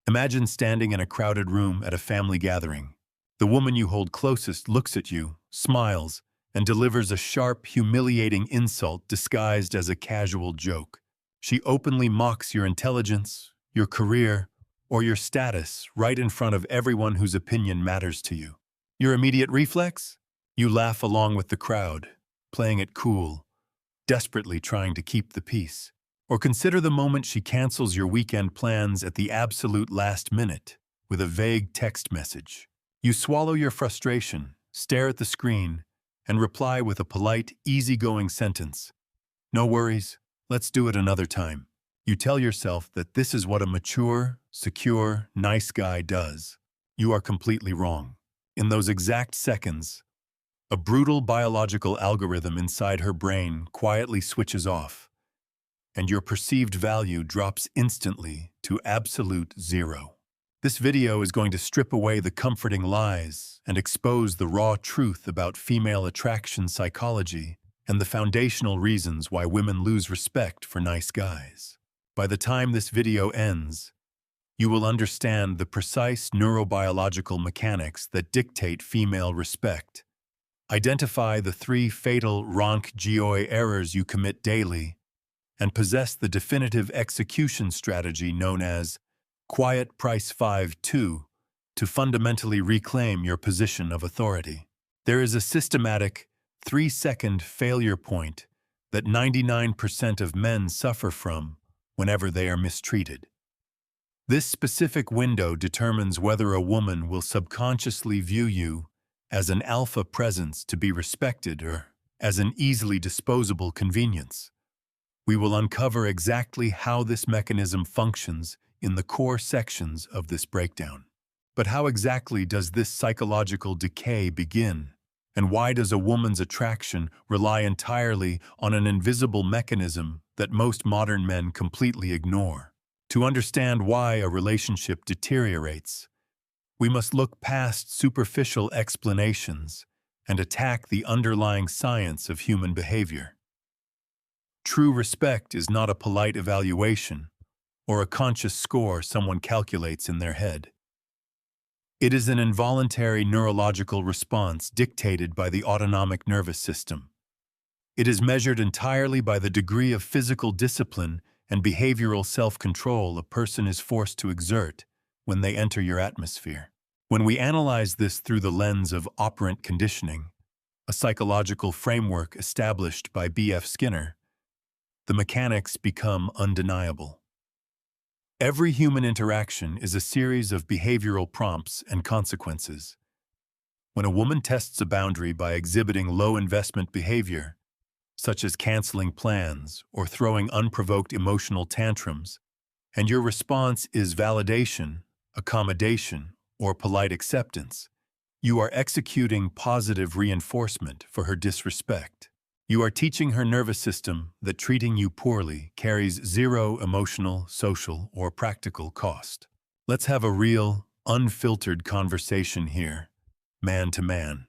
Imagine standing in a crowded room at a family gathering. The woman you hold closest looks at you, smiles, and delivers a sharp, humiliating insult disguised as a casual joke. She openly mocks your intelligence, your career, or your status right in front of everyone whose opinion matters to you. Your immediate reflex? You laugh along with the crowd, playing it cool, desperately trying to keep the peace. Or consider the moment she cancels your weekend plans at the absolute last minute with a vague text message. You swallow your frustration, stare at the screen, and reply with a polite, easygoing sentence. No worries, let's do it another time. You tell yourself that this is what a mature, secure, nice guy does. You are completely wrong. In those exact seconds, a brutal biological algorithm inside her brain quietly switches off, and your perceived value drops instantly to absolute zero. This video is going to strip away the comforting lies and expose the raw truth about female attraction psychology and the foundational reasons why women lose respect for nice guys. By the time this video ends, you will understand the precise neurobiological mechanics that dictate female respect. Identify the 3 fatal rank GOI errors you commit daily, and possess the definitive execution strategy known as Quiet Price 5-2 to fundamentally reclaim your position of authority. There is a systematic 3-second failure point that 99% of men suffer from whenever they are mistreated. This specific window determines whether a woman will subconsciously view you as an alpha presence to be respected or as an easily disposable convenience. We will uncover exactly how this mechanism functions in the core sections of this breakdown. But how exactly does this psychological decay begin? And why does a woman's attraction rely entirely on an invisible mechanism that most modern men completely ignore? To understand why a relationship deteriorates, we must look past superficial explanations and attack the underlying science of human behavior. True respect is not a polite evaluation or a conscious score someone calculates in their head. It is an involuntary neurological response dictated by the autonomic nervous system. It is measured entirely by the degree of physical discipline and behavioral self-control a person is forced to exert when they enter your atmosphere. When we analyze this through the lens of operant conditioning, a psychological framework established by B.F. Skinner, the mechanics become undeniable. Every human interaction is a series of behavioral prompts and consequences. When a woman tests a boundary by exhibiting low-investment behavior, such as canceling plans or throwing unprovoked emotional tantrums, and your response is validation, accommodation, or polite acceptance, you are executing positive reinforcement for her disrespect. You are teaching her nervous system that treating you poorly carries zero emotional, social, or practical cost. Let's have a real, unfiltered conversation here, man to man.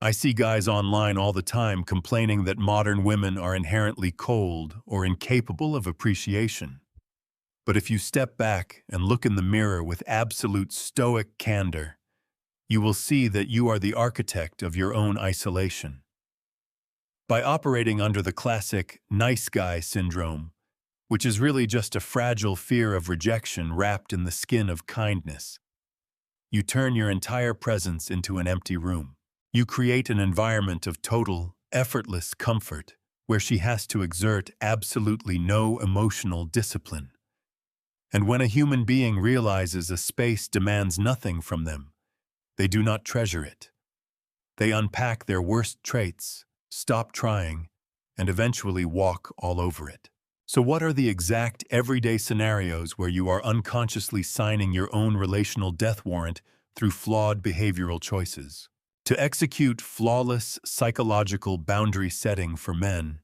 I see guys online all the time complaining that modern women are inherently cold or incapable of appreciation. But if you step back and look in the mirror with absolute stoic candor, you will see that you are the architect of your own isolation. By operating under the classic nice guy syndrome, which is really just a fragile fear of rejection wrapped in the skin of kindness, you turn your entire presence into an empty room. You create an environment of total, effortless comfort where she has to exert absolutely no emotional discipline. And when a human being realizes a space demands nothing from them, they do not treasure it. They unpack their worst traits, stop trying, and eventually walk all over it. So what are the exact everyday scenarios where you are unconsciously signing your own relational death warrant through flawed behavioral choices? To execute flawless psychological boundary setting for men,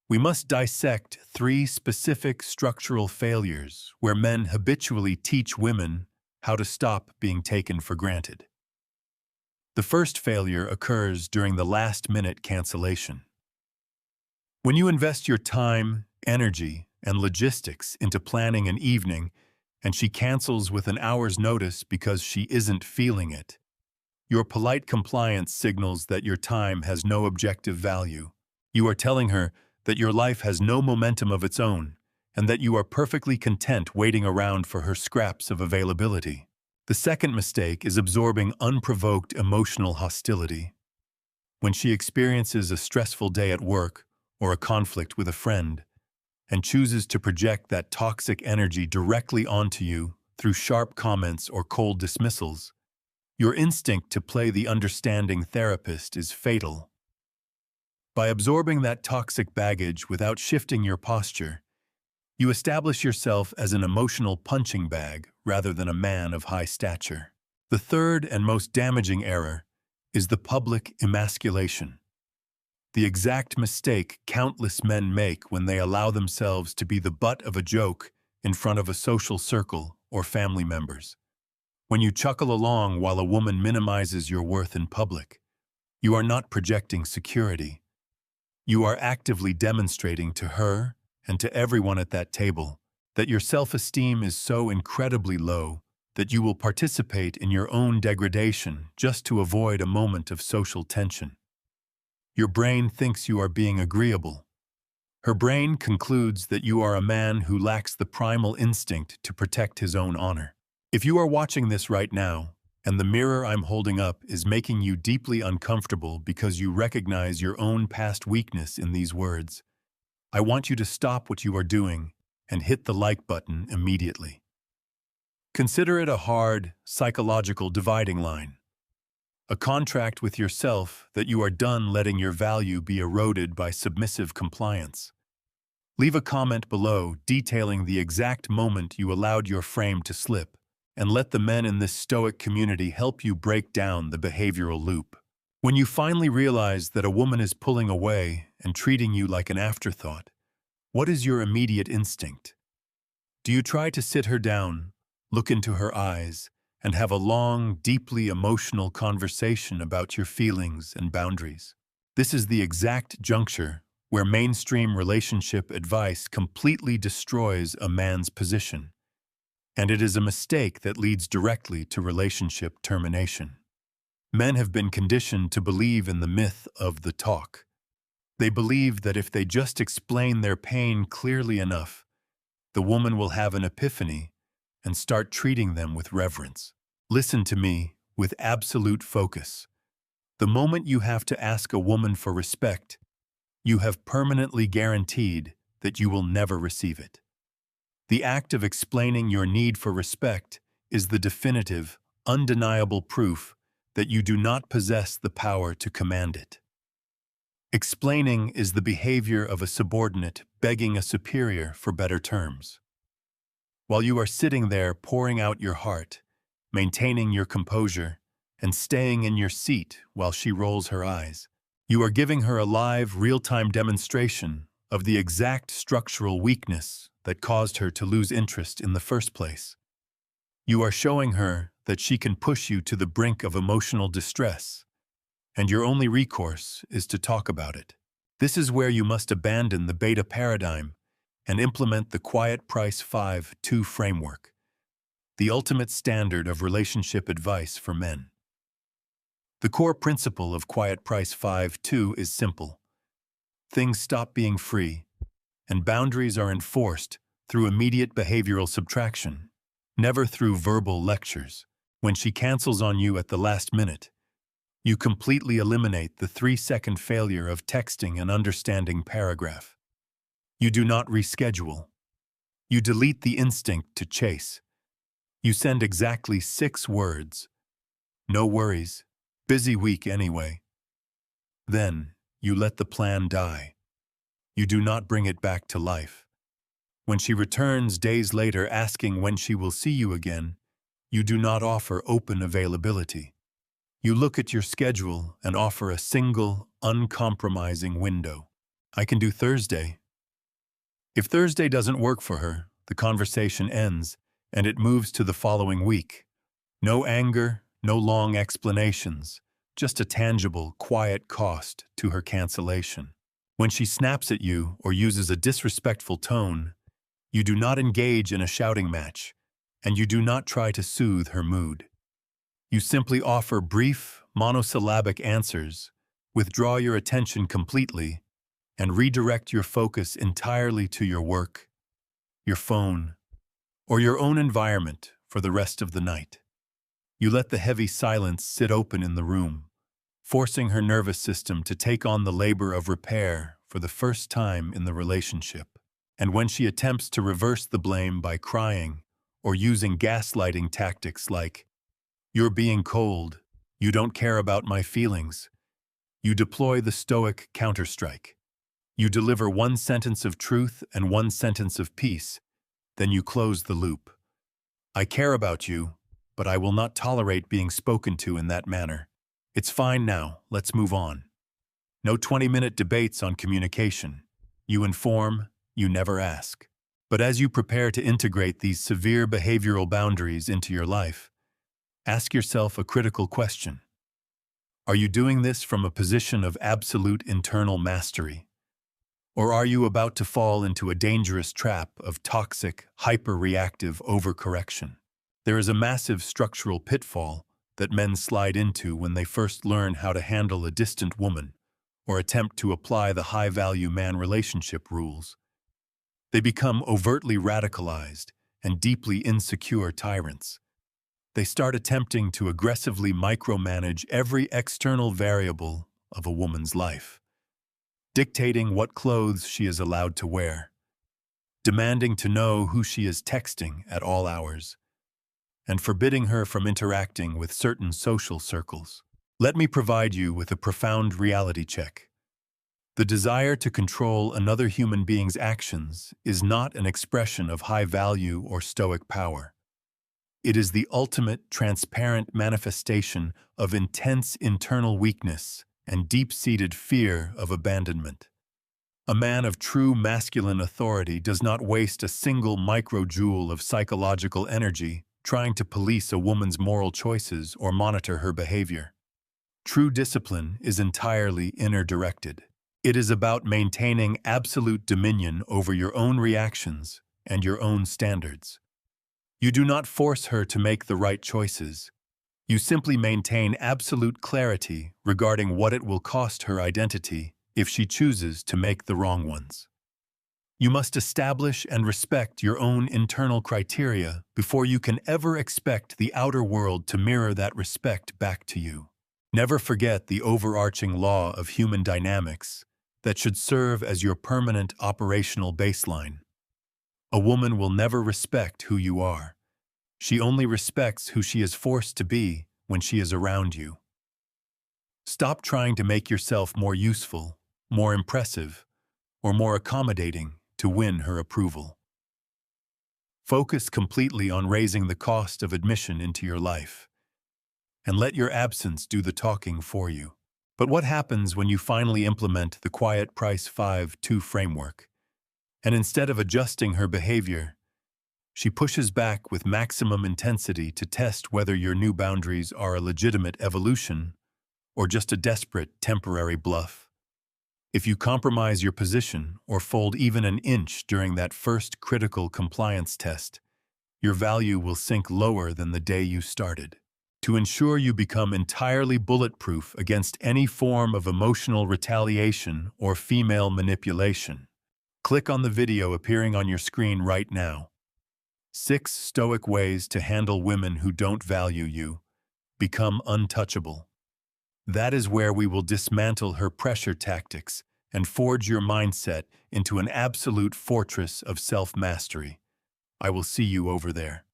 we must dissect 3 specific structural failures where men habitually teach women how to stop being taken for granted. The first failure occurs during the last-minute cancellation. When you invest your time, energy, and logistics into planning an evening and she cancels with an hour's notice because she isn't feeling it. Your polite compliance signals that your time has no objective value. You are telling her that your life has no momentum of its own, and that you are perfectly content waiting around for her scraps of availability. The second mistake is absorbing unprovoked emotional hostility. When she experiences a stressful day at work or a conflict with a friend, and chooses to project that toxic energy directly onto you through sharp comments or cold dismissals, your instinct to play the understanding therapist is fatal. By absorbing that toxic baggage without shifting your posture, you establish yourself as an emotional punching bag rather than a man of high stature. The third and most damaging error is the public emasculation. The exact mistake countless men make when they allow themselves to be the butt of a joke in front of a social circle or family members. When you chuckle along while a woman minimizes your worth in public, you are not projecting security. You are actively demonstrating to her and to everyone at that table that your self-esteem is so incredibly low that you will participate in your own degradation just to avoid a moment of social tension. Your brain thinks you are being agreeable. Her brain concludes that you are a man who lacks the primal instinct to protect his own honor. If you are watching this right now, and the mirror I'm holding up is making you deeply uncomfortable because you recognize your own past weakness in these words, I want you to stop what you are doing and hit the like button immediately. Consider it a hard, psychological dividing line. A contract with yourself that you are done letting your value be eroded by submissive compliance. Leave a comment below detailing the exact moment you allowed your frame to slip, and let the men in this stoic community help you break down the behavioral loop. When you finally realize that a woman is pulling away and treating you like an afterthought, what is your immediate instinct? Do you try to sit her down, look into her eyes, and have a long, deeply emotional conversation about your feelings and boundaries? This is the exact juncture where mainstream relationship advice completely destroys a man's position, and it is a mistake that leads directly to relationship termination. Men have been conditioned to believe in the myth of the talk. They believe that if they just explain their pain clearly enough, the woman will have an epiphany and start treating them with reverence. Listen to me with absolute focus. The moment you have to ask a woman for respect, you have permanently guaranteed that you will never receive it. The act of explaining your need for respect is the definitive, undeniable proof that you do not possess the power to command it. Explaining is the behavior of a subordinate begging a superior for better terms. While you are sitting there pouring out your heart, maintaining your composure, and staying in your seat while she rolls her eyes, you are giving her a live, real-time demonstration of the exact structural weakness that caused her to lose interest in the first place. You are showing her that she can push you to the brink of emotional distress, and your only recourse is to talk about it. This is where you must abandon the beta paradigm and implement the Quiet Price 5-2 framework, the ultimate standard of relationship advice for men. The core principle of Quiet Price 5-2 is simple. Things stop being free, and boundaries are enforced through immediate behavioral subtraction, never through verbal lectures. When she cancels on you at the last minute, you completely eliminate the 3-second failure of texting an understanding paragraph. You do not reschedule. You delete the instinct to chase. You send exactly 6 words. No worries. Busy week anyway. Then, you let the plan die. You do not bring it back to life. When she returns days later asking when she will see you again, you do not offer open availability. You look at your schedule and offer a single, uncompromising window. I can do Thursday. If Thursday doesn't work for her, the conversation ends, and it moves to the following week. No anger, no long explanations, just a tangible, quiet cost to her cancellation. When she snaps at you or uses a disrespectful tone, you do not engage in a shouting match. and you do not try to soothe her mood. You simply offer brief, monosyllabic answers, withdraw your attention completely, and redirect your focus entirely to your work, your phone, or your own environment for the rest of the night. You let the heavy silence sit open in the room, forcing her nervous system to take on the labor of repair for the first time in the relationship. And when she attempts to reverse the blame by crying or using gaslighting tactics like, "You're being cold, you don't care about my feelings," you deploy the STOIC counterstrike. You deliver one sentence of truth and one sentence of peace, then you close the loop. "I care about you, but I will not tolerate being spoken to in that manner. It's fine now, let's move on." No 20-minute debates on communication. You inform, you never ask. But as you prepare to integrate these severe behavioral boundaries into your life, ask yourself a critical question. Are you doing this from a position of absolute internal mastery? Or are you about to fall into a dangerous trap of toxic, hyper-reactive overcorrection? There is a massive structural pitfall that men slide into when they first learn how to handle a distant woman or attempt to apply the high-value man relationship rules. They become overtly radicalized and deeply insecure tyrants. They start attempting to aggressively micromanage every external variable of a woman's life, dictating what clothes she is allowed to wear, demanding to know who she is texting at all hours, and forbidding her from interacting with certain social circles. Let me provide you with a profound reality check. The desire to control another human being's actions is not an expression of high value or stoic power. It is the ultimate, transparent manifestation of intense internal weakness and deep-seated fear of abandonment. A man of true masculine authority does not waste a single microjoule of psychological energy trying to police a woman's moral choices or monitor her behavior. True discipline is entirely inner-directed. It is about maintaining absolute dominion over your own reactions and your own standards. You do not force her to make the right choices. You simply maintain absolute clarity regarding what it will cost her identity if she chooses to make the wrong ones. You must establish and respect your own internal criteria before you can ever expect the outer world to mirror that respect back to you. Never forget the overarching law of human dynamics that should serve as your permanent operational baseline. A woman will never respect who you are. She only respects who she is forced to be when she is around you. Stop trying to make yourself more useful, more impressive, or more accommodating to win her approval. Focus completely on raising the cost of admission into your life, and let your absence do the talking for you. But what happens when you finally implement the Quiet Price 5-2 framework, and instead of adjusting her behavior, she pushes back with maximum intensity to test whether your new boundaries are a legitimate evolution or just a desperate temporary bluff? If you compromise your position or fold even an inch during that first critical compliance test, your value will sink lower than the day you started. To ensure you become entirely bulletproof against any form of emotional retaliation or female manipulation, click on the video appearing on your screen right now. 6 stoic ways to handle women who don't value you. Become untouchable. That is where we will dismantle her pressure tactics and forge your mindset into an absolute fortress of self-mastery. I will see you over there.